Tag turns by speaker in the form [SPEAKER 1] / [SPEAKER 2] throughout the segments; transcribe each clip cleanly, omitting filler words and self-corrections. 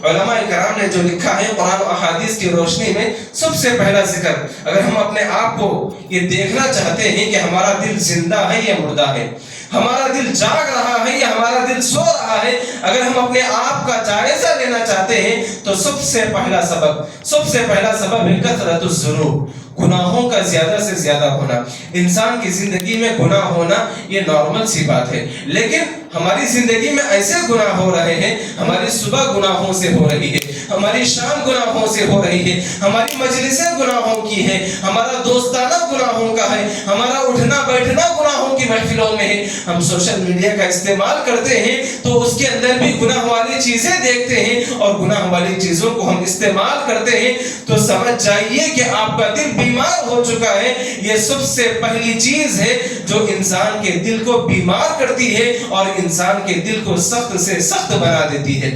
[SPEAKER 1] علماء کرام نے جو لکھا ہے قرآن و احادیث کی روشنی میں، سب سے پہلا ذکر، اگر ہم اپنے آپ کو یہ دیکھنا چاہتے ہیں کہ ہمارا دل زندہ ہے یا مردہ ہے، ہمارا دل جاگ رہا ہے یا ہمارا دل سو رہا ہے، اگر ہم اپنے آپ کا جائزہ لینا چاہتے ہیں تو سب سے پہلا سبب ہے کثرت الذنوب، گناہوں کا زیادہ سے زیادہ ہونا۔ انسان کی زندگی میں گناہ ہونا یہ نارمل سی بات ہے، لیکن ہماری زندگی میں ایسے گناہ ہو رہے ہیں، ہماری صبح گناہوں سے ہو رہی ہے، ہماری شام گناہوں سے ہو رہی ہے، ہماری مجلسیں گناہوں کی ہے، ہمارا دوستانہ گناہوں کا ہے، ہمارا اٹھنا بیٹھنا گناہوں کی محفلوں میں ہے۔ ہم سوشل میڈیا کا استعمال کرتے ہیں تو اس کے اندر بھی گناہ والی چیزیں دیکھتے ہیں اور گناہ والی چیزوں کو ہم استعمال کرتے ہیں، تو سمجھ جائیے کہ آپ کا دل بیمار ہو چکا ہے۔ یہ سب سے پہلی چیز ہے جو انسان کے دل کو بیمار کرتی ہے اور انسان کے دل کو سخت سے سخت بنا دیتی ہے۔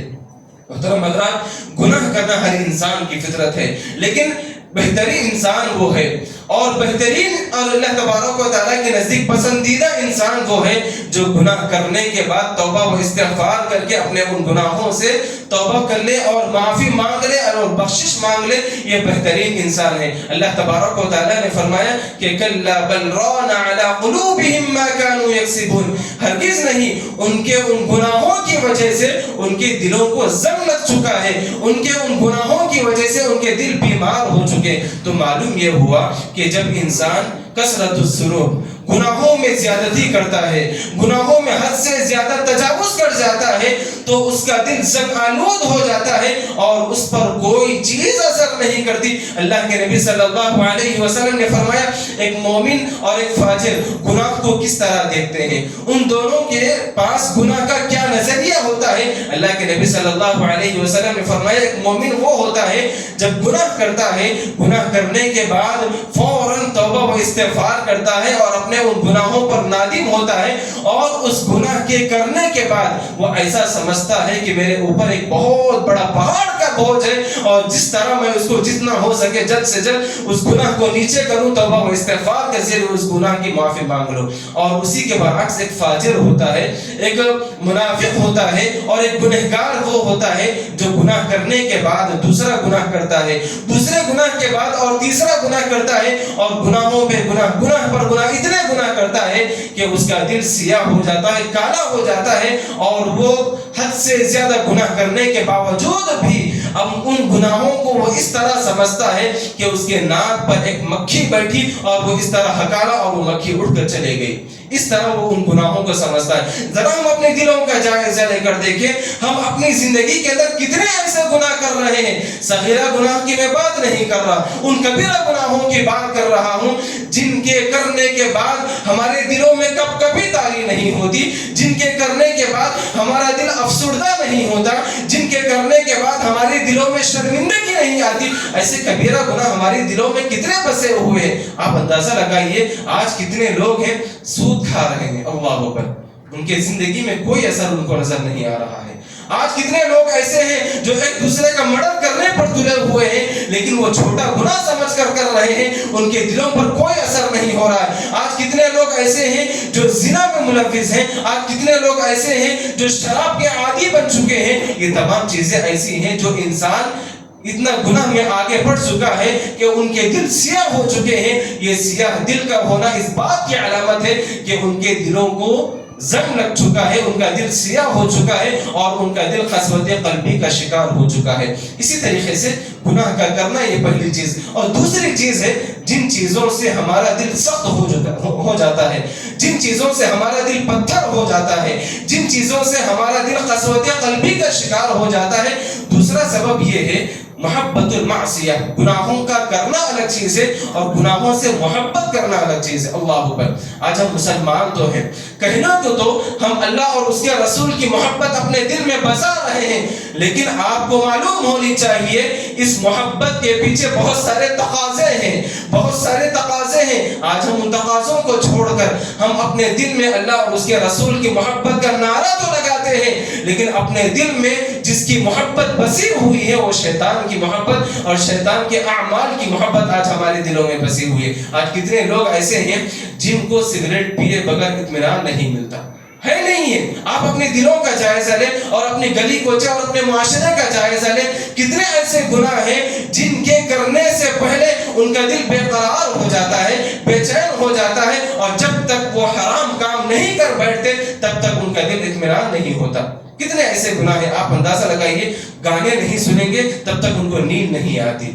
[SPEAKER 1] محترم حضرات، گناہ کرنا ہر انسان کی فطرت ہے، لیکن بہترین انسان وہ ہے اور بہترین اور اللہ تبارک و تعالیٰ کے نزدیک پسندیدہ انسان وہ ہے جو گناہ کرنے کے بعد توبہ و استغفار کر کے اپنے ان گناہوں سے توبہ کر لے اور معافی مانگ لے اور بخشش مانگ لے۔ یہ بہترین انسان ہے۔ اللہ تبارک و تعالیٰ نے فرمایا کہ کلا بل ران علی قلوبہم ما کانوا یکسبون، ہرگز نہیں، ان کے ان گناہوں کی وجہ سے ان کے دلوں کو زنگ لگ چکا ہے، ان کے ان گناہوں کی وجہ سے ان کے دل بیمار ہو چکے۔ تو معلوم یہ ہوا کہ جب انسان کثرت الذنوب، گناہوں میں زیادتی کرتا ہے، گناہوں میں حد سے زیادہ تجاوز کر جاتا ہے، تو اس کا دل زنگ آلود ہو جاتا ہے اور اس پر کوئی چیز اثر نہیں کرتی۔ اللہ کے نبی صلی اللہ علیہ وسلم نے فرمایا ایک مومن اور ایک فاجر گناہ کو کس طرح دیکھتے ہیں، ان دونوں کے پاس گناہ کا کیا نظریہ ہوتا ہے۔ اللہ کے نبی صلی اللہ علیہ وسلم نے فرمایا ایک مومن وہ ہوتا ہے جب گناہ کرتا ہے، گناہ کرنے کے بعد فوراً توبہ و استغفار کرتا ہے اور اپنے ان گناہوں پر نادم ہوتا ہے، اور اس گناہ کے کرنے کے بعد وہ ایسا سمجھتا ہے کہ میرے اوپر ایک بہت بڑا پہاڑ کا بوجھ ہے اور جس طرح میں اس کو جتنا ہو سکے جلد سے جلد اس گناہ کو نیچے کروں، توبہ و استغفار کے ذریعے اس گناہ کی معافی مانگ لوں۔ اور اسی کے برعکس ایک فاجر ہوتا ہے، ایک منافق ہوتا ہے اور ایک گنہگار وہ ہوتا ہے جو گناہ کرنے کے بعد دوسرا گناہ کرتا ہے، دوسرے گناہ کے بعد اور تیسرا گناہ کرتا ہے، اور گناہوں پہ گناہ، گناہ پر گناہ، اتنے گناہ کرتا ہے کہ اس کا دل سیاہ ہو جاتا ہے، کالا ہو جاتا ہے، اور وہ حد سے زیادہ گناہ کرنے کے باوجود بھی اب ان گناہوں کو وہ اس طرح سمجھتا ہے کہ اس کے ناک پر ایک مکھی بیٹھی اور وہ اس طرح ہکالا اور وہ مکھی اڑ کر چلے گئی۔ اس طرح وہ ان گناہوں کو سمجھتا ہے۔ ذرا ہم اپنے دلوں کا جائزہ لے کر دیکھیں، ہم اپنی زندگی کے اندر کتنے ایسے گناہ کر رہے ہیں۔ صغیرہ گناہ کی میں بات نہیں کر رہا، ان کبیرہ گناہوں کی بات کر رہا ہوں جن کے کرنے کے بعد ہمارے دلوں میں کبھی تاری نہیں ہوتی، جن کے کرنے کے بعد ہمارا دل افسردہ نہیں ہوتا، جن کے کرنے کے بعد ہمارے دلوں میں شرمندگی نہیں آتی۔ ایسے کبیرہ گناہ ہمارے دلوں میں کتنے بسے ہوئے ہیں۔ آپ اندازہ لگائیے آج کتنے لوگ ہیں سود کھا رہے ہیں، اللہ اکبر، ان کے زندگی میں کوئی اثر ان کو نظر نہیں آ رہا ہے۔ آج کتنے لوگ ایسے ہیں جو ایک دوسرے کا مرڈر کرنے پر تلے ہوئے ہیں، لیکن وہ چھوٹا گناہ سمجھ کر کر رہے ہیں، ان کے دلوں پر کوئی اثر نہیں ہو رہا ہے۔ آج کتنے لوگ ایسے ہیں جو زنا میں ملوث ہیں، آج کتنے لوگ ایسے ہیں جو شراب کے عادی بن چکے ہیں۔ یہ تمام چیزیں ایسی ہیں جو انسان اتنا گناہ میں آگے بڑھ چکا ہے کہ ان کے دل سیاہ ہو چکے ہیں۔ یہ سیاہ دل کا ہونا اس بات کی علامت ہے کہ ان کے دلوں کو زنگ لگ چکا ہے، ان کا دل سیاہ ہو چکا ہے اور ان کا دل قسوت قلبی کا شکار ہو چکا ہے۔ اسی طریقے سے گناہ کا کرنا یہ پہلی چیز، اور دوسری چیز ہے جن چیزوں سے ہمارا دل سخت ہو جاتا ہے، جن چیزوں سے ہمارا دل پتھر ہو جاتا ہے، جن چیزوں سے ہمارا دل قسوت قلبی کا شکار ہو جاتا ہے۔ دوسرا سبب یہ ہے محبت المعصیہ، گناہوں کا کرنا الگ چیز ہے اور گناہوں سے محبت کرنا الگ چیز ہے۔ اللہ اکبر، آج ہم مسلمان تو ہیں، کہنا تو ہم اللہ اور اس کے رسول کی محبت اپنے دل میں بسا رہے ہیں، لیکن آپ کو معلوم ہونی چاہیے اس محبت کے پیچھے بہت سارے تقاضے ہیں، بہت سارے تقاضے ہیں۔ آج ہم ان تقاضوں کو چھوڑ کر ہم اپنے دل میں اللہ اور اس کے رسول کی محبت کا نعرہ تو لگاتے ہیں، لیکن اپنے دل میں جس کی محبت بسی ہوئی ہے وہ شیطان کی محبت اور شیطان کے اعمال کی محبت آج ہمارے دلوں میں بسی ہوئی ہے۔ آج کتنے لوگ ایسے ہیں جن کو سگریٹ پیے بغیر اطمینان نہیں ملتا، ہے نہیں ہے۔ آپ اپنے دلوں کا جائزہ لیں اور اپنی گلی کوچے اور اپنے معاشرے کا جائزہ لیں۔ کتنے ایسے گناہ ہیں جن کے کرنے سے پہلے ان کا دل بے قرار ہو جاتا ہے، بے چین ہو جاتا ہے، اور جب تک وہ حرام کام نہیں کر بیٹھتے تب تک ان کا دل اطمینان نہیں ہوتا۔ کتنے ایسے گناہ ہیں، آپ اندازہ لگائیے، گانے نہیں سنیں گے تب تک ان کو نیند نہیں آتی،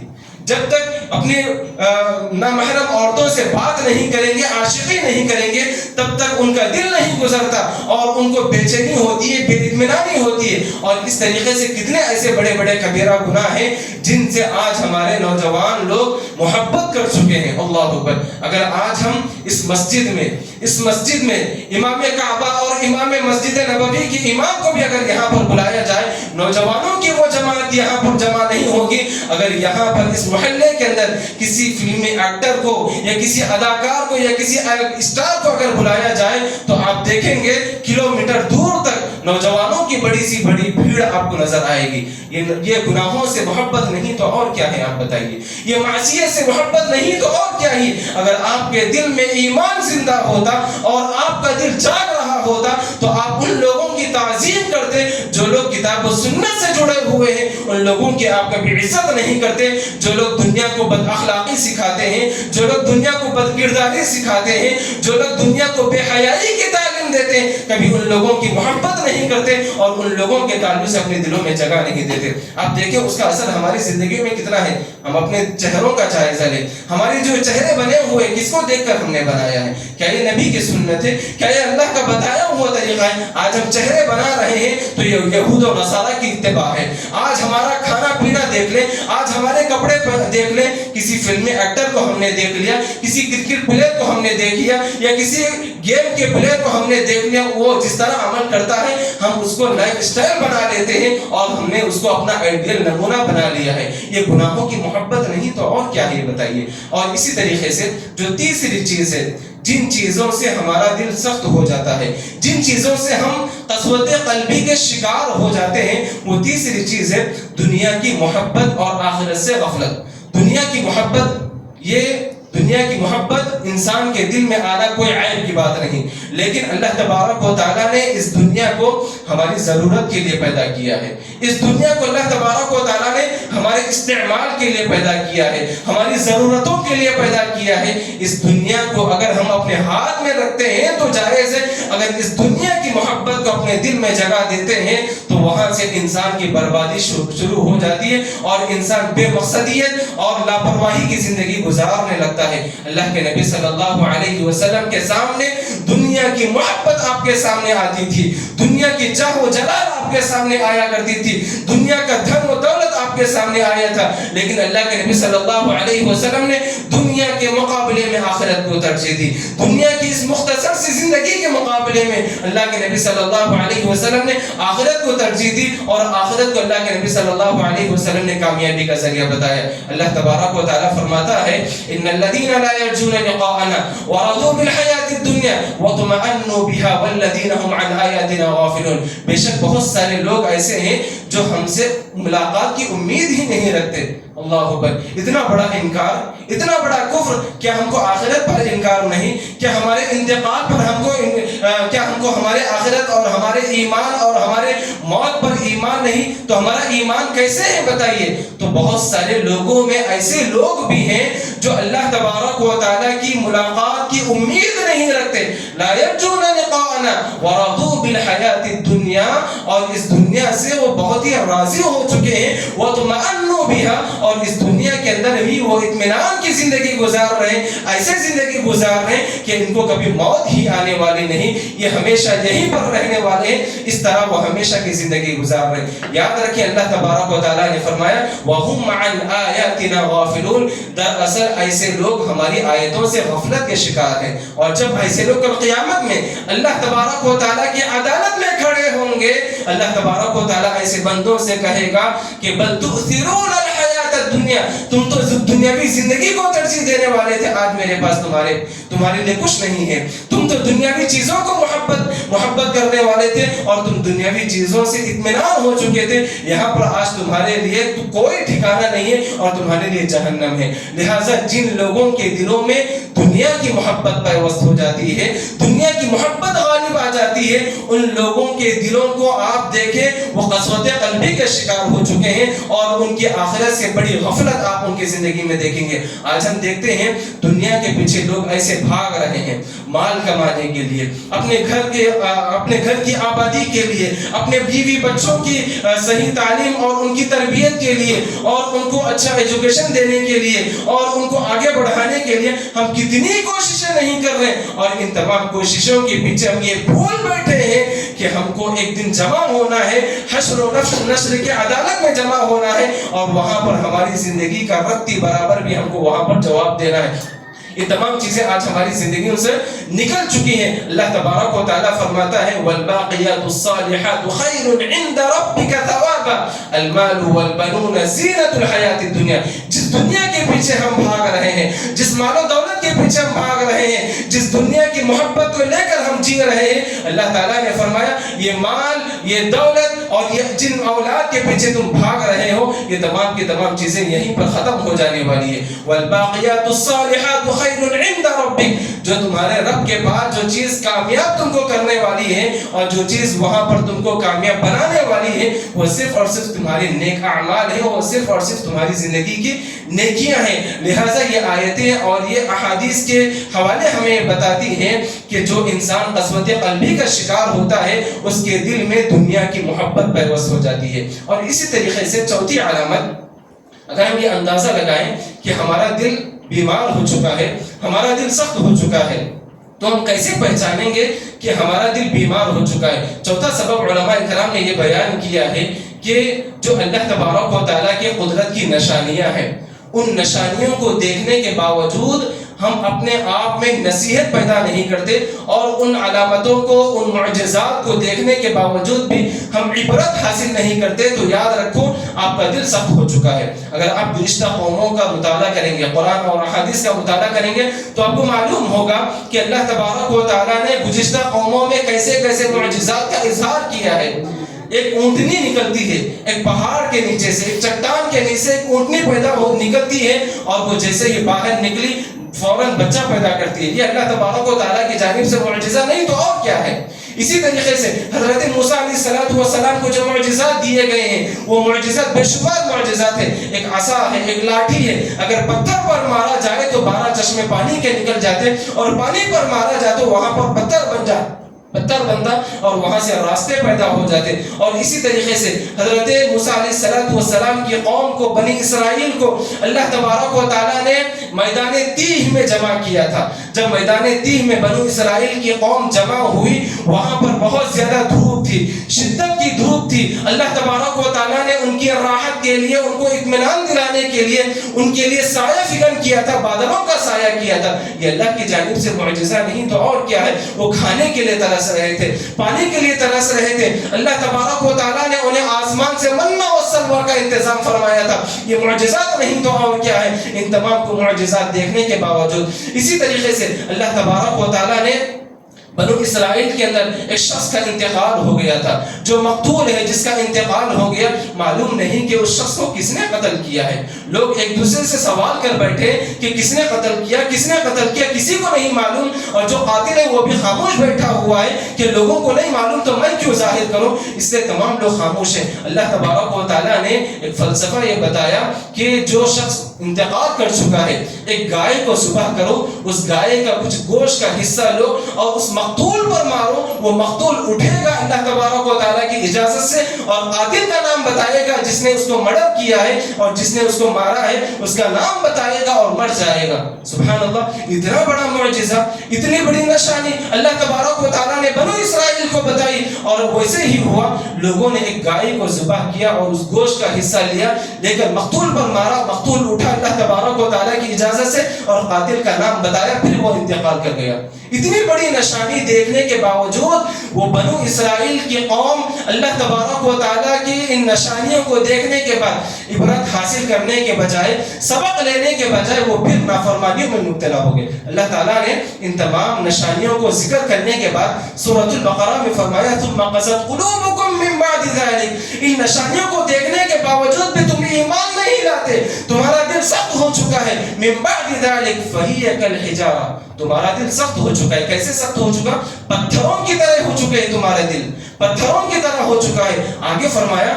[SPEAKER 1] جب تک اپنی نامحرم عورتوں سے بات نہیں کریں گے، عاشقی نہیں کریں گے، تب تک ان کا دل نہیں گزرتا اور ان کو بے چینی ہوتی ہے، بے اطمینانی ہوتی ہے۔ اور اس طریقے سے کتنے ایسے بڑے بڑے کبیرہ گناہ ہیں جن سے آج ہمارے نوجوان لوگ محبت کر چکے ہیں۔ اللہ اکبر! اگر آج ہم اس مسجد میں امام کعبہ اور امام مسجد نبوی کی امام کو بھی اگر یہاں پر بلایا جائے، نوجوانوں کی وہ جماعت یہاں پر جمع نہیں ہوگی۔ اگر یہاں پر اس محلے کے اندر کسی فلمی ایکٹر کو یا کسی اداکار کو یا کسی اسٹار کو اگر بلایا جائے تو آپ دیکھیں گے کلومیٹر دور تک نوجوانوں کی بڑی سی بڑی بھیڑ آپ کو نظر آئے گی۔ یہ گناہوں سے محبت نہیں تو اور کیا ہے، آپ بتائیے؟ یہ معصیت سے محبت نہیں تو اور کیا ہے؟ اگر آپ کے دل میں ایمان زندہ ہوتا اور آپ کا دل جاگ رہا ہوتا تو آپ ان لوگوں کی تعظیم کرتے جو لوگ کتاب و سنت سے جڑے ہوئے ہیں، ان لوگوں کی آپ کبھی عزت نہیں کرتے جو لوگ دنیا کو بد اخلاقی سکھاتے ہیں، جو لوگ دنیا کو بد کرداری سکھاتے ہیں، جو لوگ دنیا کو بے حیائی کی تعلیم دیتے ہیں، کبھی ان لوگوں کی محبت نہیں کرتے اور ان لوگوں کے تعلق سے اپنے دلوں میں جگہ نہیں دیتے۔ آپ دیکھیں اس کا اثر ہماری زندگی میں کتنا ہے۔ ہم اپنے چہروں کا جائزہ لیں، ہمارے جو چہرے بنے ہوئے کس کو دیکھ کر ہم نے بنایا ہے؟ کیا یہ نبی کی سنت ہے؟ کیا یہ اللہ کا بتایا ہوا طریقہ ہے؟ آج ہم چہرے بنا رہے ہیں تو یہ یہود و نصارہ کی اتباع ہے۔ آج ہمارا کھانا پینا دیکھ لیں، آج ہمارے کپڑے دیکھ لیں، کسی فلمی ایکٹر کو ہم نے دیکھ لیا، کسی کرکٹ پلیئر کو ہم نے دیکھ لیا یا کسی گیم کے پلیئر کو ہم نے دیکھ لیا، وہ جس طرح عمل کرتا ہے ہم اس کو لائف سٹائل بنا لیتے ہیں اور ہم نے اس کو اپنا آئیڈیل نمونہ بنا لیا ہے۔ یہ گناہوں کی محبت نہیں تو اور کیا ہے، بتائیے؟ اور اسی طریقے سے جو تیسری چیز ہے، جن چیزوں سے ہمارا دل سخت ہو جاتا ہے، جن چیزوں سے ہم قسوت قلبی کے شکار ہو جاتے ہیں، وہ تیسری چیز ہے دنیا کی محبت اور آخرت سے غفلت۔ دنیا کی محبت انسان کے دل میں آنا کوئی عیب کی بات نہیں، لیکن اللہ تبارک و تعالیٰ نے اس دنیا کو ہماری ضرورت کے لیے پیدا کیا ہے۔ اس دنیا کو اللہ تبارک و تعالیٰ نے ہمارے استعمال کے لیے پیدا کیا ہے، ہماری ضرورتوں کے لیے پیدا کیا ہے۔ اس دنیا کو اگر ہم اپنے ہاتھ میں رکھتے ہیں تو جائز ہے، اگر اس دنیا کی محبت کو اپنے دل میں جگہ دیتے ہیں تو وہاں سے انسان کی بربادی شروع ہو جاتی ہے اور انسان بے مقصدیت اور لاپرواہی کی زندگی گزارنے لگتا ہے۔ اللہ کے نبی صلی اللہ علیہ وسلم کے سامنے دنیا کی محبت آپ کے سامنے آتی تھی، دنیا کی چاہ و جلال آپ کے سامنے آیا کرتی تھی، دنیا کا دھن و دولت آپ کے سامنے آیا تھا، لیکن اللہ کے نبی صلی اللہ علیہ وسلم نے دنیا کے مقابلے میں آخرت کو ترجیح دی۔ دنیا کی اس مختصر سی زندگی کے مقابلے میں اللہ کے نبی صلی اللہ علیہ وسلم نے آخرت کو ترجیح دی، اور آخرت کو اللہ کے نبی صلی اللہ علیہ وسلم نے کامیابی کا ذریعہ بتایا۔ اللہ تبارک و تعالیٰ فرماتا ہے ان الذين لا يرجون لقاءنا ورضوا بالحياة الدنيا واطمأنوا بها والذين هم عن آياتنا غافلون۔ بے شک بہت سارے لوگ ایسے ہیں جو ہم سے ملاقات کی امید ہی نہیں رکھتے۔ اللہ اکبر! اتنا بڑا انکار، اتنا بڑا کفر! کیا ہم کو آخرت پر انکار نہیں؟ کیا ہمارے انتقال پر کیا ہم کو ہمارے آخرت اور ہمارے ایمان اور ہمارے موت پر ایمان نہیں؟ تو ہمارا ایمان کیسے ہے بتائیے؟ تو بہت سارے لوگوں میں ایسے لوگ بھی ہیں جو اللہ تبارک و تعالیٰ کی ملاقات کی امید نہیں رکھتے۔ لا يرجون لقاءنا ورضوا بالحیات الدنیا، اور اس دنیا سے وہ بہت ہی راضی ہو چکے ہیں، واطمأنوا بها، اور اس دنیا کے اندر بھی وہ اطمینان کی زندگی گزار رہے ہیں، ایسے زندگی گزار رہے ہیں کہ ان کو کبھی موت ہی آنے والی نہیں، یہ ہمیشہ یہیں پر رہنے والے ہیں، اس طرح وہ ہمیشہ کی زندگی گزار رہے ہیں۔ یاد رکھیں اللہ تبارک و تعالیٰ نے فرمایا وَهُمْ عَنْ آيَاتِنَا غَافِلُونَ، دراصل ایسے لوگ ہماری آیتوں سے غفلت کے شکار ہیں، اور جب ایسے لوگ کل قیامت میں اللہ تبارک و تعالیٰ کی عدالت میں کھڑے ہوں گے، اللہ تبارک و تعالیٰ ایسے بندوں سے کہے گا کہ بل تؤثرون الحیات الدنیا، تم تو دنیاوی زندگی کو ترجیح دینے والے تھے، آج میرے پاس تمہارے لیے کچھ نہیں ہے، تم تو دنیاوی چیزوں کو محبت کرنے والے تھے اور تم دنیاوی چیزوں سے اطمینان ہو چکے تھے. یہاں پر آج تمہارے لیے کوئی ٹھکانہ نہیں ہے اور تمہارے لیے جہنم ہے. لہٰذا جن لوگوں کے دلوں میں دنیا کی محبت پیوست ہو جاتی ہے, دنیا کی محبت غالب آ جاتی ہے, ان لوگوں کے دلوں کو آپ دیکھیں وہ قسوت قلبی کے شکار ہو چکے ہیں اور ان کی آخرت سے بڑی غفلت آپ ان کی زندگی میں دیکھیں گے. آج ہم دیکھتے ہیں دنیا کے پیچھے لوگ ایسے بھاگ رہے ہیں مال کمانے کے لیے, اپنے گھر کی آبادی کے لیے, اپنے بیوی بچوں کی صحیح تعلیم اور ان کی تربیت کے لیے اور ان کو اچھا ایجوکیشن دینے کے لیے اور ان کو آگے بڑھانے کے لیے ہم کتنی کوششیں نہیں کر رہے, اور ان تمام کوششوں کے پیچھے ہم یہ بھول بیٹھے ہیں کہ ہم کو ایک دن جمع ہونا ہے, حشر و نشر کی عدالت میں جمع ہونا ہے اور وہاں پر ہماری زندگی کا رتی برابر بھی ہم کو وہاں پر جواب دینا ہے. یہ تمام چیزیں آج ہماری زندگیوں سے نکل چکی ہیں. اللہ تبارک و تعالیٰ فرماتا ہے والباقیات الصالحات خیر عند ربک ثوابا المال والبنون زینت الحیات الدنیا. جس دنیا کے پیچھے ہم بھاگ رہے ہیں, جس مال و دولت کے پیچھے ہم بھاگ رہے ہیں, جس دنیا کی محبت کو لے کر ہم جی رہے ہیں, اللہ تعالیٰ نے فرمایا یہ مال, یہ دولت اور یہ جن اولاد کے پیچھے تم بھاگ رہے ہو, یہ تمام کی تمام چیزیں یہیں پر ختم ہو جانے والی ہے. والباقیات الصالحات خیر عند ربک, جو تمہارے رب کے پاس جو چیز کامیاب تم کو کرنے والی ہے اور جو چیز وہاں پر تم کو کامیاب بنانے والی ہے وہ صرف اور صرف تمہاری نیک اعمال ہے, وہ صرف اور صرف تمہاری زندگی کی نیکیاں ہیں. لہٰذا یہ آیتیں اور یہ احادیث کے حوالے ہمیں بتاتی ہیں کہ جو انسان قسوت قلبی کا شکار ہوتا ہے اس کے دل میں دنیا کی محبت پیوست ہو جاتی ہے. اور اسی طریقے سے چوتھی علامت, اگر ہم یہ اندازہ لگائیں کہ ہمارا دل بیمار ہو چکا ہے, ہمارا دل سخت ہو چکا ہے, تو ہم کیسے پہچانیں گے کہ ہمارا دل بیمار ہو چکا ہے؟ چوتھا سبب علماء کرام نے یہ بیان کیا ہے کہ جو اللہ تبارک و تعالیٰ کی قدرت کی نشانیاں ہیں, ان نشانیوں کو دیکھنے کے باوجود ہم اپنے آپ میں نصیحت پیدا نہیں کرتے اور ان علامتوں کو, ان معجزات کو دیکھنے کے باوجود بھی ہم عبرت حاصل نہیں کرتے, تو یاد رکھو آپ کا دل سخت ہو چکا ہے. اگر آپ گزشتہ قوموں کا مطالعہ کریں گے, قرآن اور احادیث کا مطالعہ کریں گے, تو آپ کو معلوم ہوگا کہ اللہ تبارک و تعالیٰ نے گزشتہ قوموں میں کیسے کیسے معجزات کا اظہار کیا ہے. ایک اونٹنی نکلتی ہے ایک پہاڑ کے نیچے سے, ایک چٹان کے نیچے ایک اونٹنی پیدا نکلتی ہے اور وہ جیسے ہی باہر نکلی فوراً بچہ پیدا کرتی ہے. یہ اللہ تبارک و تعالیٰ کی جانب سے معجزہ نہیں تو اور کیا ہے. اسی طریقے سے حضرت موسیٰ علیہ السلام کو جو معجزات دیے گئے ہیں وہ معجزات بے شمار معجزات ہیں. ایک عصا ہے, ایک لاٹھی ہے, اگر پتھر پر مارا جائے تو 12 چشمے پانی کے نکل جاتے, اور پانی پر مارا جائے تو وہاں پر پتھر بنتا اور وہاں سے راستے پیدا ہو جاتے. اور اسی طریقے سے حضرت موسیٰ علیہ السلام کی قوم کو, بنی اسرائیل کو اللہ تبارک و تعالیٰ نے میدان تیہ میں جمع کیا تھا. جب میدان تیہ میں بنی اسرائیل کی قوم جمع ہوئی, وہاں پر بہت زیادہ دھوپ تھی, شدت کی دھوپ تھی. اللہ تبارک و تعالیٰ نے ان کی راحت کے لیے, ان کو اطمینان دلانے کے لیے ان کے لیے سایہ فگن کیا تھا, بادلوں کا سایہ کیا تھا. یہ اللہ کی جانب سے معجزہ نہیں تو اور کیا ہے. وہ کھانے کے لیے ترس رہے تھے, پانی کے لیے ترس رہے تھے, اللہ تبارک و تعالیٰ نے انہیں آسمان سے منہ و سلوہ کا انتظام فرمایا تھا. یہ معجزات نہیں تو اور کیا ہے. ان تمام کو معجزات دیکھنے کے باوجود اسی طریقے سے اللہ تبارک و تعالیٰ نے بنو اسرائیل کے اندر ایک شخص کا انتقال ہو گیا تھا, جو مقتول ہے, جس کا انتقال ہو گیا. معلوم نہیں کہ اس شخص کو کس نے قتل کیا ہے. لوگ ایک دوسرے سے سوال کر بیٹھے کہ کس نے قتل کیا, کس نے قتل کیا, کسی کو نہیں معلوم. اور جو قاتل ہے وہ بھی خاموش بیٹھا ہوا ہے کہ لوگوں کو نہیں معلوم تو میں کیوں ظاہر کروں. اس لیے تمام لوگ خاموش ہیں. اللہ تبارک و تعالیٰ نے ایک فلسفہ یہ بتایا کہ جو شخص انتقال کر چکا ہے, ایک گائے کو ذبح کرو, اس گائے کا کچھ گوشت کا حصہ لو اور اس مقتول پر مارو. وہ مقتول اٹھے گا اللہ تبارک و تعالیٰ کی اجازت سے اور قاتل کا نام بتائے گا, جس نے اس کو مرڈر کیا ہے اور جس نے اس کو مارا ہے اس کا نام بتائے گا اور مر جائے گا. سبحان اللہ, اتنا بڑا معجزہ, اتنی بڑی نشانی اللہ تبارک و تعالیٰ نے بنو اسرائیل کو بتائی. اور ویسے ہی ہوا, لوگوں نے ایک گائے کو ذبح کیا اور اس گوشت کا حصہ لیا, لیکن مقتول پر مارا, مقتول اٹھا اللہ تبارک و تعالیٰ کی اجازت سے اور قاتل کا نام بتایا, پھر وہ انتقال کر گیا. اتنی بڑی نشانی نشانی دیکھنے کے باوجود وہ بنو اسرائیل کی قوم اللہ تبارک و تعالیٰ کی ان نشانیوں کو دیکھنے کے بعد عبرت حاصل کرنے کے بجائے، سبق لینے کے بجائے وہ پھر نافرمانیوں میں مبتلا ہو گئے۔ اللہ تعالیٰ نے ان تمام نشانیوں کو ذکر کرنے کے بعد سورۃ البقرہ میں فرمایا ثم قست قلوبکم من بعد ذلک، ان نشانیوں کو دیکھنے کے باوجود بھی تم ایمان نہیں لاتے، تمہارا دل سخت ہو چکا ہے، من بعد ذلک فہی کالحجارہ، تمہارا دل سخت ہو چکا ہے۔ کیسے سخت ہو چکا؟ پتھروں کی طرح ہو چکے ہیں تمہارے دل، پتھروں کی طرح ہو چکا ہے۔ آگے فرمایا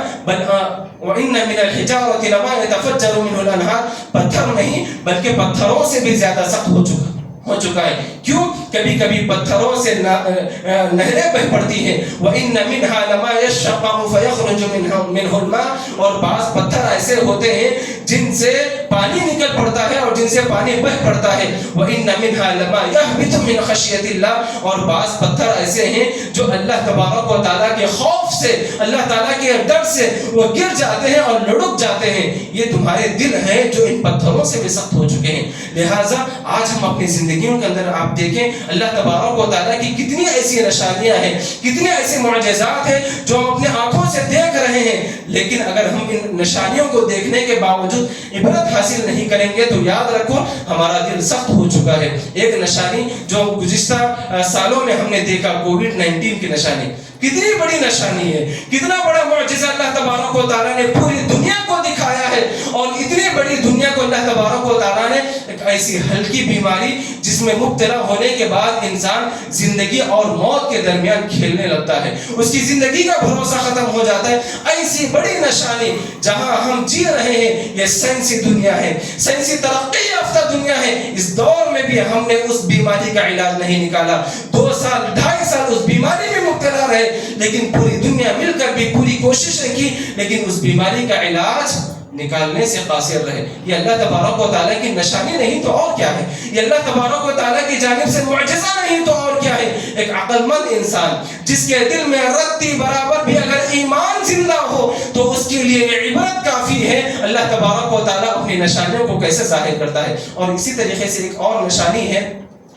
[SPEAKER 1] وَإِنَّ مِنَ الْحِجَارَةِ لَمَا يَتَفَجَّرُ مِنْهُ الْأَنْهَارُ، پتھر نہیں بلکہ پتھروں سے بھی زیادہ سخت ہو چکا ہے۔ کیوں؟ کبھی کبھی پتھروں سے نہریں بہ پڑتی ہیں۔ وَإِنَّ مِنْهَا لَمَا يَشَّقَّقُ فَيَخْرُجُ مِنْهُ الْمَاءُ، اور بعض پتھر ایسے ہوتے ہیں جن سے پانی نکل پڑتا ہے اور جن سے پانی بہ پڑتا ہے۔ وَإِنَّ مِنْهَا لَمَا يَهْبِطُ مِنْ خَشْيَةِ اللَّهِ، اور بعض پتھر ایسے ہیں جو اللہ تبارک و تعالیٰ کے خوف سے، اللہ تعالیٰ کے ڈر سے وہ گر جاتے ہیں اور لڑک جاتے ہیں۔ یہ تمہارے دل ہیں جو ان پتھروں سے بھی سخت ہو چکے ہیں۔ لہٰذا آج ہم اپنی زندگیوں کے اندر آپ دیکھیں اللہ تبارک و تعالیٰ کی کتنی ایسی نشانیاں ہیں، کتنے ایسے معجزات ہیں جو ہم اپنے آنکھوں سے دیکھ رہے ہیں، لیکن اگر ہم ان نشانیوں کو دیکھنے کے باوجود عبرت حاصل نہیں کریں گے تو یاد رکھو ہمارا دل سخت ہو چکا ہے۔ ایک نشانی جو گزشتہ سالوں میں ہم نے دیکھا، کووڈ-19 کی نشانی، کتنی بڑی نشانی ہے، کتنا بڑا معجزہ اللہ تبارک و تعالیٰ نے پوری دنیا کو دکھایا ہے، اور اتنی بڑی دنیا کو اللہ تبارک و تعالیٰ نے ایک ایسی ہلکی بیماری جس میں مبتلا ہونے کے بعد انسان زندگی اور موت کے درمیان کھیلنے لگتا ہے، اس کی زندگی کا بھروسہ ختم ہو جاتا ہے۔ ایسی بڑی نشانی جہاں ہم جی رہے ہیں، یہ سائنسی دنیا ہے، سائنسی ترقی یافتہ دنیا ہے، اس دور میں بھی ہم نے اس بیماری کا علاج نہیں نکالا۔ 2 سال 2.5 سال اس بیماری میں مبتلا رہے، لیکن پوری دنیا مل کر بھی پوری کوششیں کی، لیکن اس بیماری کا علاج نکالنے سے قاصر رہے۔ یہ اللہ تبارک و تعالیٰ کی نشانی نہیں تو اور کیا ہے؟ یہ اللہ تبارک و تعالیٰ کی جانب سے معجزہ نہیں تو اور کیا ہے؟ ایک عقل مند انسان جس کے دل میں رتی برابر بھی اگر ایمان زندہ ہو تو اس کے لیے یہ عبرت کافی ہے اللہ تبارک و تعالیٰ اپنی نشانیوں کو کیسے ظاہر کرتا ہے۔ اور اسی طریقے سے ایک اور نشانی ہے،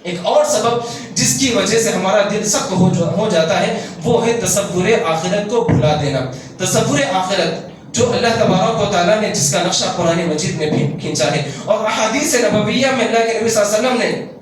[SPEAKER 1] ایک اور سبب جس کی وجہ سے ہمارا دل سخت ہو جاتا ہے، وہ ہے تصور آخرت کو بھلا دینا۔ تصور آخرت جو اللہ تبارک و تعالیٰ نے جس کا نقشہ قرآن مجید میں بھی کھینچا ہے، اور احادیث نبویہ میں اللہ کے نبی صلی اللہ علیہ وسلم نے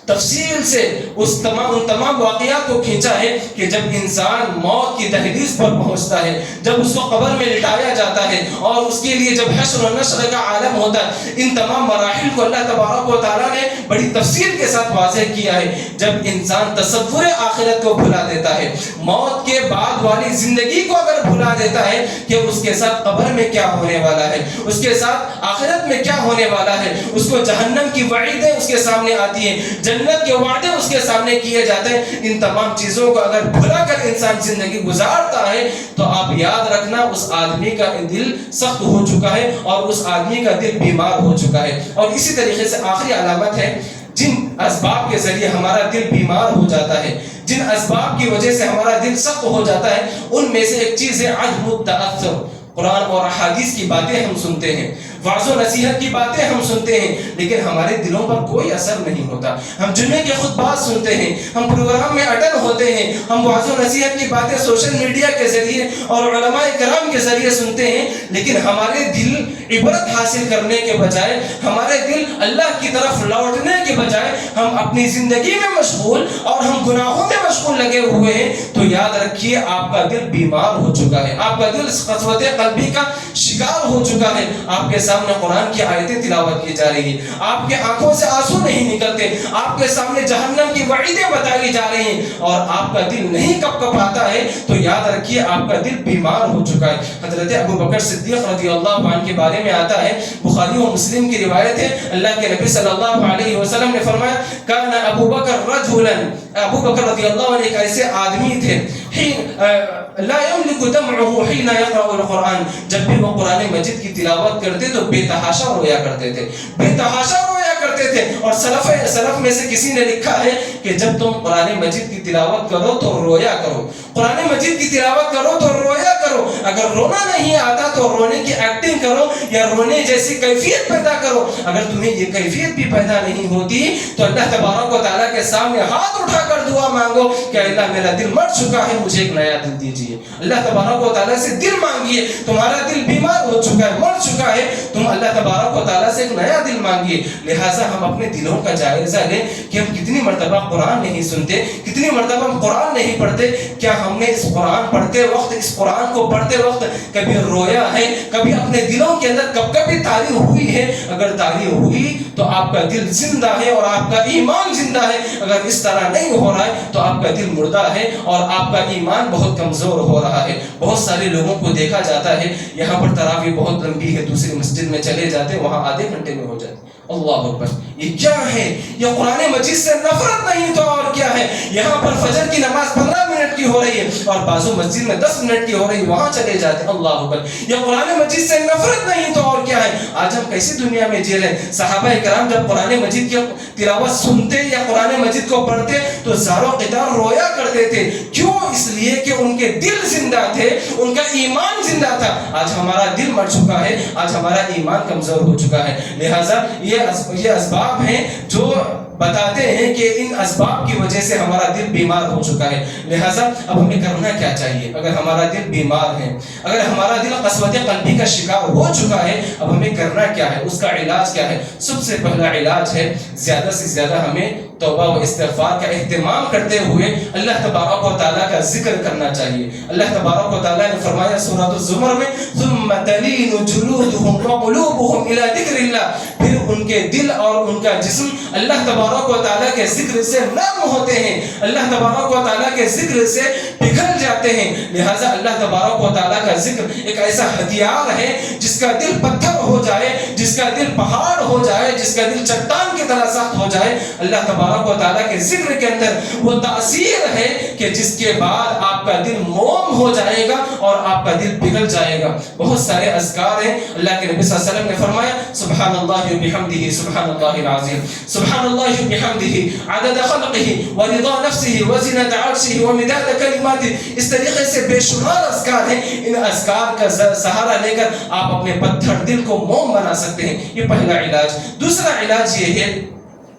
[SPEAKER 1] تفصیل سے ان تمام واقعات کو کھینچا ہے کہ جب انسان موت کی دہلیز پر پہنچتا ہے، جب اس کو قبر میں لٹایا جاتا ہے اور اس کے لیے جب حشر و نشر کا عالم ہوتا ہے، ان تمام مراحل کو اللہ تبارک و تعالیٰ نے بڑی تفصیل کے ساتھ واضح کیا ہے۔ جب انسان تصور آخرت کو بھلا دیتا ہے، موت کے بعد والی زندگی کو اگر بھلا دیتا ہے کہ اس کے ساتھ قبر میں کیا ہونے والا ہے، اس کے ساتھ آخرت میں کیا ہونے والا ہے، اس کو جہنم کی وعیدیں اس کے سامنے آتی ہیں، جنت کے وعدے اس کے سامنے کیے جاتے ہیں، ان تمام چیزوں کو اگر بھلا کر انسان زندگی گزارتا ہے تو آپ یاد رکھنا اس آدمی کا دل سخت ہو چکا ہے اور اس آدمی کا دل بیمار ہو چکا ہے۔ اور اسی طریقے سے آخری علامت ہے، جن اسباب کے ذریعے ہمارا دل بیمار ہو جاتا ہے، جن اسباب کی وجہ سے ہمارا دل سخت ہو جاتا ہے، ان میں سے ایک چیز ہے عدم التأثر۔ قرآن اور احادیث کی باتیں ہم سنتے ہیں، وعظ و نصیحت کی باتیں ہم سنتے ہیں، لیکن ہمارے دلوں پر کوئی اثر نہیں ہوتا۔ ہم جمعے کے خطبات سنتے ہیں، ہم پروگرام میں اٹینڈ ہوتے ہیں، ہم وعظ و نصیحت کی باتیں سوشل میڈیا کے ذریعے اور علماء کرام کے ذریعے سنتے ہیں، لیکن ہمارے دل عبرت حاصل کرنے کے بجائے، ہمارے دل اللہ کی طرف لوٹنے کے بجائے ہم اپنی زندگی میں مشغول اور ہم گناہوں میں مشغول لگے ہوئے ہیں، تو یاد رکھیے آپ کا دل بیمار ہو چکا ہے، آپ کا دل قسوت قلبی کا شکار ہو چکا ہے۔ آپ کے سامنے قرآن کی آیتیں تلاوت کی جا رہی ہیں، آپ کے آنکھوں سے آنسو نہیں نکلتے، آپ کے سامنے جہنم کی وعیدیں بتائی جا رہی ہیں، اور آپ کا دل نہیں کپ کپاتا ہے، تو یاد رکھیے آپ کا دل بیمار ہو چکا ہے۔ حضرت ابو بکر صدیق رضی اللہ عنہ کے بارے میں آتا ہے، بخاری و مسلم کی روایت ہے، اللہ کے نبی صلی اللہ علیہ وسلم نے فرمایا کان ابو بکر رجلا، ابو بکر رضی اللہ عنہ ایک ایسے آدمی تھے لا يملك دمعه حين يقرأ القرآن، جب بھی وہ قرآن مجید کی تلاوت کرتے تو بے تحاشا رویا کرتے تھے، بے تحاشا رویا کرتے تھے۔ اور سلف میں سے کسی نے لکھا ہے کہ جب تم قرآن مجید کی تلاوت کرو تو رویا کرو، قرآن مجید کی تلاوت کرو تو رویا کرو۔ کرو. اگر رونا نہیں آتا تو رونے کی ایکٹنگ کرو یا رونے جیسی کیفیت پیدا کرو. اگر تمہیں یہ کیفیت بھی پیدا نہیں ہوتی تو اللہ تبارک و تعالیٰ کے سامنے ہاتھ اٹھا کر دعا مانگو کہ اللہ میرا دل مر چکا ہے, مجھے ایک نیا دل دیجیے. اللہ تبارک و تعالیٰ سے دل مانگیے. تمہارا دل بیمار ہو چکا ہے, مر چکا ہے, تم اللہ تبارک و تعالیٰ سے ایک نیا دل مانگیے. لہٰذا ہم اپنے دلوں کا جائزہ لیں کہ ہم کتنی مرتبہ قرآن نہیں سنتے, کتنی مرتبہ ہم قرآن نہیں پڑھتے. کیا ہم نے اس قرآن پڑھتے وقت, اس قرآن کو پڑھتے وقت کبھی رویا ہے, کبھی اپنے دلوں کے اندر کبھی تاریخ ہوئی ہے؟ اگر تاریخ ہوئی تو آپ کا دل زندہ ہے اور آپ کا ایمان زندہ ہے. اگر اس طرح نہیں ہو رہا ہے تو آپ کا دل مردہ ہے اور آپ کا ایمان بہت کمزور ہو رہا ہے. بہت سارے لوگوں کو دیکھا جاتا ہے یہاں پر تراویح بہت لمبی ہے, دوسری مسجد میں چلے جاتے, وہاں آدھے گھنٹے میں ہو جاتی. اللہ اکبر, یہ کیا ہے؟ یہ قرآن مجید سے نفرت نہیں تو اور کیا ہے؟ یہاں پر فجر کی نماز 15 منٹ کی ہو رہی ہے اور بازو مسجد میں 10 منٹ کی ہو رہی ہے, وہاں چلے جاتے. اللہ اکبر, یہ قرآن مجید سے نفرت نہیں تو اور کیا ہے؟ آج ہم کیسی دنیا میں جی رہے ہیں؟ صحابہ کرام جب قرآن مجید کی تلاوت سنتے یا قرآن مجید کو پڑھتے تو زارو قطار رویا کرتے تھے. کیوں؟ اس لیے کہ ان کے دل زندہ تھے, ان کا ایمان زندہ تھا. آج ہمارا دل مر چکا ہے, آج ہمارا ایمان کمزور ہو چکا ہے. لہٰذا یہ اسباب ہیں جو بتاتے ہیں کہ ان اسباب کی وجہ سے ہمارا دل بیمار ہو چکا ہے. لہٰذا اب ہمیں کرنا کیا چاہیے؟ اگر ہمارا دل بیمار ہے, اگر ہمارا دل قسوت قلبی کا شکار ہو چکا ہے, اب ہمیں کرنا کیا ہے؟ اس کا علاج کیا ہے؟ سب سے پہلا علاج ہے زیادہ سے زیادہ ہمیں توبہ و استغفار کا اہتمام کرتے ہوئے اللہ تبارک و تعالیٰ کا ذکر کرنا چاہیے. اللہ تبارک و تعالیٰ نے فرمایا سورۃ الزمر میں ثم تلین جلودهم وقلوبهم الى ذکر اللہ, پھر ان کے دل اور ان کا جسم اللہ تبارک و تعالیٰ کے ذکر سے نرم ہوتے ہیں, اللہ تبارک و تعالیٰ کے ذکر سے پگھل جاتے ہیں. لہٰذا اللہ تبارک و تعالیٰ کا ذکر ایک ایسا ہتھیار ہے جس کا دل پتھر ہو جائے, جس کا دل پہاڑ ہو جائے, جس کا دل چٹان کی طرح سخت ہو جائے. اللہ تبارک و تعالیٰ کے ذکر کے اندر وہ تاثیر ہے کہ جس کے بعد آپ کا دل موم ہو جائے گا اور آپ کا دل پگھل جائے گا. بہت سارے اذکار ہیں. اللہ کے نبی صلی اللہ علیہ وسلم نے فرمایا سبحان اللہ بحمدہ سبحان اللہ العظیم, سبحان اللہ بحمدہ عدد خلقہ ورضا نفسہ وزنۃ عرشہ ومداد کلماتہ. اس طریقے سے بے شمار اذکار ہیں. ان اذکار کا سہارا لے کر آپ اپنے پتھر دل کو موم بنا سکتے ہیں. یہ پہلا علاج. دوسرا علاج یہ ہے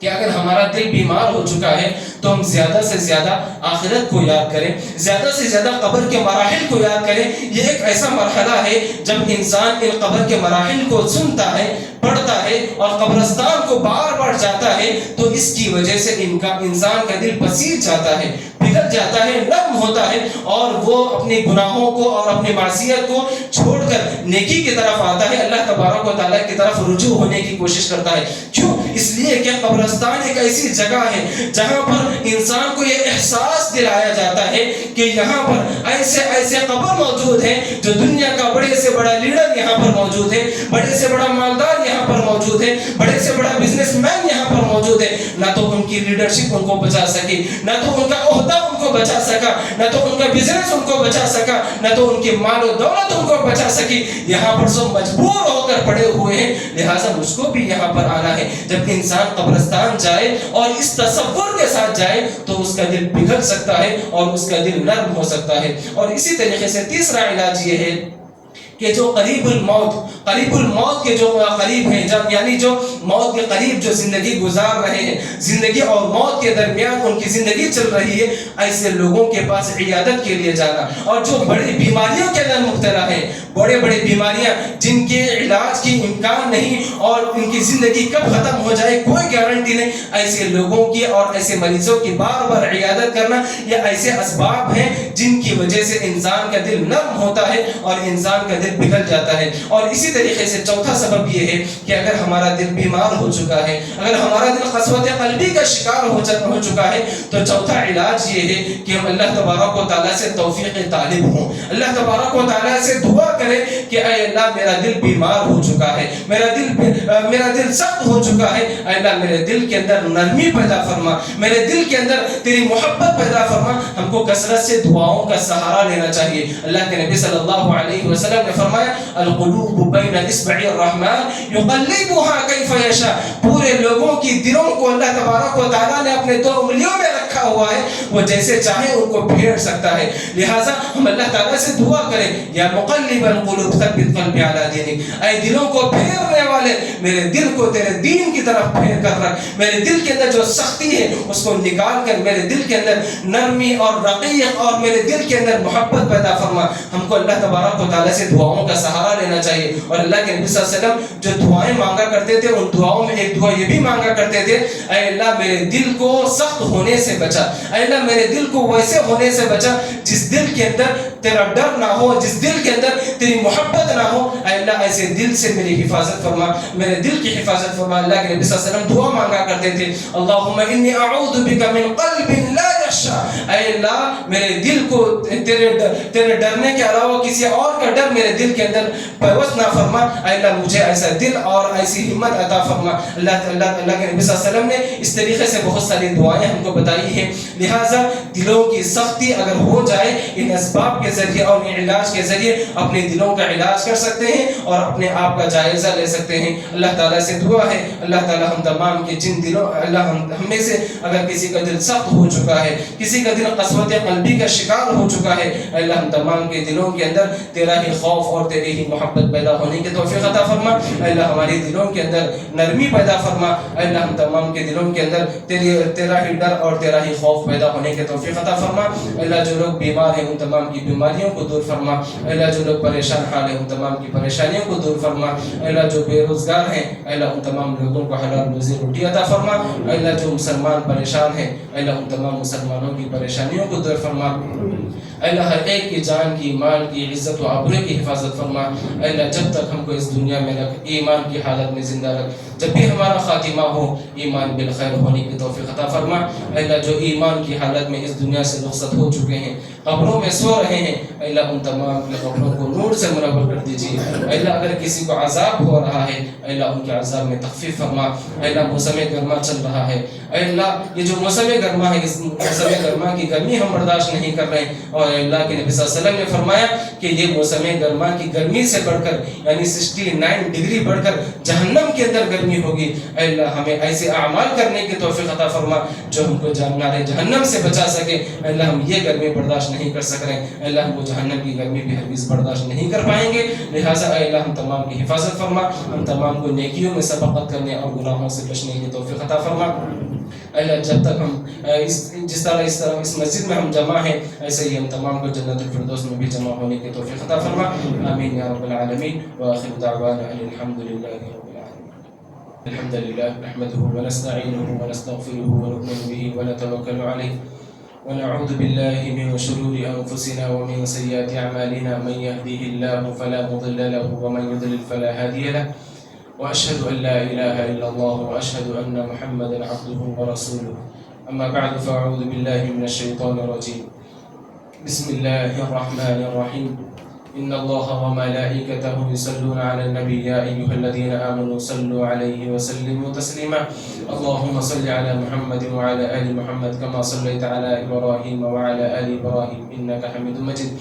[SPEAKER 1] کہ اگر ہمارا دل بیمار ہو چکا ہے تو ہم زیادہ سے زیادہ آخرت کو یاد کریں, زیادہ سے زیادہ قبر کے مراحل کو یاد کریں. یہ ایک ایسا مرحلہ ہے جب انسان ان قبر کے مراحل کو سنتا ہے, پڑھتا ہے اور قبرستان کو بار بار جاتا ہے تو اس کی وجہ سے انسان کا دل پسیج جاتا ہے, پگھل جاتا ہے, نرم ہوتا ہے اور وہ اپنے گناہوں کو اور اپنی معصیت کو چھوڑ کر نیکی کی طرف آتا ہے, اللہ تبارک و تعالیٰ کی طرف رجوع ہونے کی کوشش کرتا ہے. کیوں؟ اس لیے کہ قبرستان ایک ایسی جگہ ہے جہاں پر انسان کو یہ احساس دلایا جاتا ہے کہ یہاں پر ایسے ایسے قبر موجود ہیں جو دنیا کا بڑے سے بڑا لیڈر یہاں پر موجود ہے, بڑے سے بڑا مالدار یہاں پر موجود ہے, بڑے سے بڑا بزنس مین یہاں پر موجود ہے. نہ تو ان کی لیڈرشپ ان کو بچا سکی, نہ تو ان کا عہدہ ان کو بچا سکا, نہ تو ان کا بزنس ان کو بچا سکا, نہ تو ان کی مال و دولت ان کو بچا سکی. یہاں پر سب مجبور ہو کر پڑے ہوئے ہیں. لہٰذا مجھ کو بھی یہاں پر آنا ہے. جب انسان قبرستان جائے اور اس تصور کے ساتھ جائے تو اس کا دل پگھل سکتا ہے اور اس کا دل نرم ہو سکتا ہے. اور اسی طریقے سے تیسرا علاج یہ ہے کہ جو قریب الموت کے جو قریب ہیں, یعنی جو موت کے قریب جو زندگی گزار رہے ہیں, زندگی اور موت کے درمیان ان کی زندگی چل رہی ہے, ایسے لوگوں کے پاس عیادت کے لیے جانا. اور جو بڑی بیماریوں کے اندر مبتلا ہیں, بڑے بیماریاں جن کے علاج کی امکان نہیں اور ان کی زندگی کب ختم ہو جائے کوئی گارنٹی نہیں, ایسے لوگوں کی اور ایسے مریضوں کی بار بار عیادت کرنا یہ ایسے اسباب ہیں جن کی وجہ سے انسان کا دل نرم ہوتا ہے اور انسان کا دل پگھل جاتا ہے. اور اسی طریقے سے چوتھا سبب یہ ہے کہ اگر ہمارا دل بیمار ہو چکا ہے, اگر ہمارا دل قسوت قلبی کا شکار ہو چکا ہے تو چوتھا علاج یہ ہے کہ ہم اللہ تبارک و تعالیٰ سے توفیق طالب ہوں, اللہ تبارک و تعالیٰ سے دعا کریں کہ اے اللہ میرا دل بیمار ہو چکا ہے, میرا دل سخت ہو چکا ہے, اے اللہ میرے دل کے اندر نرمی پیدا فرما, میرے دل کے اندر تیری محبت پیدا فرما. ہم کو کثرت سے دعاؤں کا سہارا لینا چاہیے. اللہ کے نبی صلی اللہ علیہ وسلم نے فرمایا القلوب بین اصبع الرحمن یقلبها کیف یشاء, پورے لوگوں کی دلوں کو اللہ تبارک و تعالیٰ نے اپنے دو انگلیوں میں رکھا رکھا ہوا ہے وہ جیسے چاہے ان کو پھیر سکتا ہے. لہٰذا ہم اللہ تعالیٰ سے دعا کریں یا مقلب القلوب ثبت قلبی علی دینک، اے دلوں کو پھیرنے والے میرے دل کو تیرے دین کی طرف پھیر کر رکھ. میرے دل کے اندر جو سختی ہے اس کو نکال کر میرے دل کے اندر نرمی اور رقیق اور میرے دل کے اندر محبت پیدا فرما. ہم کو اللہ تبارک و تعالیٰ سے دعاؤں کا سہارا لینا چاہیے. اور اللہ کے نبی صلی اللہ علیہ وسلم جو دعائیں مانگا کرتے تھے ان دعاؤں میں ایک دعا یہ بھی مانگا کرتے تھے، اے اللہ میرے دل کو سخت ہونے سے بچا، اے اللہ میرے دل کو ویسے ہونے سے بچا جس دل کے اندر تیرا ڈر نہ ہو، جس دل کے اندر تیری محبت نہ ہو. اے اللہ ایسے دل سے میری حفاظت فرما، میرے دل کی حفاظت فرما. اللہ کے نبی صلی اللہ علیہ وسلم دعا مانگا کرتے تھے، اللہم انی اعوذ بک من قلب لا یخشع، اے اللہ میرے دل کو تیرے ڈرنے کے علاوہ کسی اور کا ڈر میرے دل کے اندر پیوست نہ فرما. اے اللہ مجھے ایسا دل اور ایسی ہمت عطا فرما. اللہ کے نبی صلی اللہ علیہ وسلم نے اس طریقے سے بہت ساری دعائیں ہم کو بتائی ہیں. لہٰذا دلوں کی سختی اگر ہو جائے ان اسباب کے ذریعے اور علاج کے ذریعے اپنے دلوں کا علاج کر سکتے ہیں اور اپنے آپ کا جائزہ لے سکتے ہیں. اللہ تعالیٰ سے دعا ہے اللہ تعالیٰ ہم تمام کے جن دلوں اللہ ہم میں سے اگر کسی کا دل سخت ہو چکا ہے، کسی کا دل قسوت قلبی کا شکار ہو چکا ہے، اللہ ہم تمام کے دلوں کے اندر تیرا ہی خوف اور تیری ہی محبت پیدا ہونے کی توفیق عطا فرما. اللہ ہمارے دلوں کے اندر نرمی پیدا فرما. اللہ ہم تمام کے دلوں کے اندر تیرا ہی ڈر اور تیرا ہی خوف پیدا ہونے کی توفیق عطا فرما. اللہ جو لوگ بیمار ہیں ان تمام کی بیماریوں کو دور فرما. اللہ جو لوگ پریشان حال ہیں ان تمام کی پریشانیوں کو دور فرما. اللہ جو بے روزگار ہیں اللہ ان تمام لوگوں کو حلال روزی روٹی عطا فرما. اللہ جو مسلمان پریشان ہیں اللہ ان تمام مسلمانوں کی پریشانیوں کو دور فرما. اللہ ہر ایک کی جان کی، مال کی، عزت و آبرو کی حفاظت فرما. اللہ جب تک ہم کو اس دنیا میں رکھ، ایمان کی حالت میں زندہ رکھ. جب بھی ہمارا خاتمہ ہو ایمان بالخیر ہونے کی توفیق عطا فرما. اللہ جو ایمان کی حالت میں اس دنیا سے رخصت ہو چکے ہیں، قبروں میں سو رہے ہیں، اللہ ان تمام کے قبروں کو نور سے منور کر دیجیے. اللہ اگر کسی کو عذاب ہو رہا ہے اللہ ان کے عذاب میں تخفیف فرما. اللہ موسم گرما چل رہا ہے، اللہ یہ جو موسم گرما ہے اس موسم گرما کی گرمی ہم برداشت نہیں کر رہے ہیں. اور اللہ کے نبی صلی اللہ علیہ وسلم نے فرمایا کہ یہ موسم گرما کی گرمی سے بڑھ کر یعنی 69 ڈگری بڑھ کر جہنم کے اندر گرمی ہوگی. اے اللہ ہمیں ایسے اعمال کرنے کی توفیق عطا فرما جو ہم کو نارے جہنم سے بچا سکے. اے اللہ ہم یہ گرمی برداشت نہیں کر سک رہے، اے اللہ ہم کو جہنم کی گرمی بھی ہرگز برداشت نہیں کر پائیں گے. لہٰذا اے اللہ ہم تمام کی حفاظت فرما، ہم تمام کو نیکیوں میں سبقت کرنے اور گناہوں سے بچنے کی توفیق عطا فرما. اللہ جب تک ہم جس طرح اس مسجد میں ہم جمع ہیں ایسے ہی ہم تمام کو جنت الفردوس میں بھی جمع ہونے کی توفیق عطا فرما. آمین یا رب العالمین. وآخر دعوانا ان الحمد للہ رب العالمین. الحمد للہ نحمده ونستعینه ونستغفره ونؤمن به ونتوکل علیہ ونعوذ بالله من شرور انفسنا ومن سیئات اعمالنا من يهده الله فلا مضل له ومن يضلل فلا هادي له وأشهد أن لا إله إلا الله وأشهد أن محمدا عبده ورسوله. أما بعد فأعوذ بالله من الشيطان الرجيم. بسم الله الرحمن الرحيم. إن الله وملائكته يصلون على النبي يا أيها الذين آمنوا صلوا عليه وسلموا تسليما. اللهم صل على محمد وعلى آل محمد كما صليت على إبراهيم وعلى آل إبراهيم إنك حميد مجيد.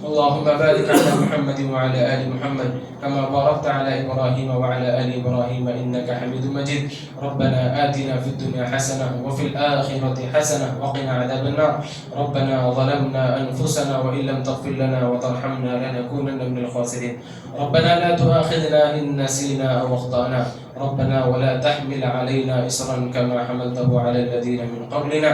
[SPEAKER 1] اللهم بارك على محمد وعلى آل محمد كما باركت على إبراهيم وعلى آل إبراهيم إنك حميد مجيد. ربنا آتنا في الدنيا حسنة وفي الآخرة حسنة وقنا عذاب النار. ربنا ظلمنا أنفسنا وإن لم تغفر لنا وترحمنا لنكونن من الخاسرين. ربنا لا تؤاخذنا إن نسينا أو أخطأنا. ربنا ولا تحمل علينا إصرا كما حملته على الذين من قبلنا.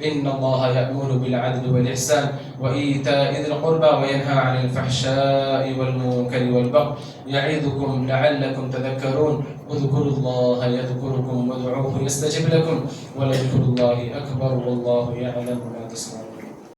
[SPEAKER 1] إن الله يأمر بالعدل والإحسان وإيتاء ذي القربى وينهى عن الفحشاء والمنكر والبغي يعظكم لعلكم تذكرون. اذكروا الله يذكركم وادعوه يستجب لكم ولذكر الله أكبر والله يعلم ما تصنعون.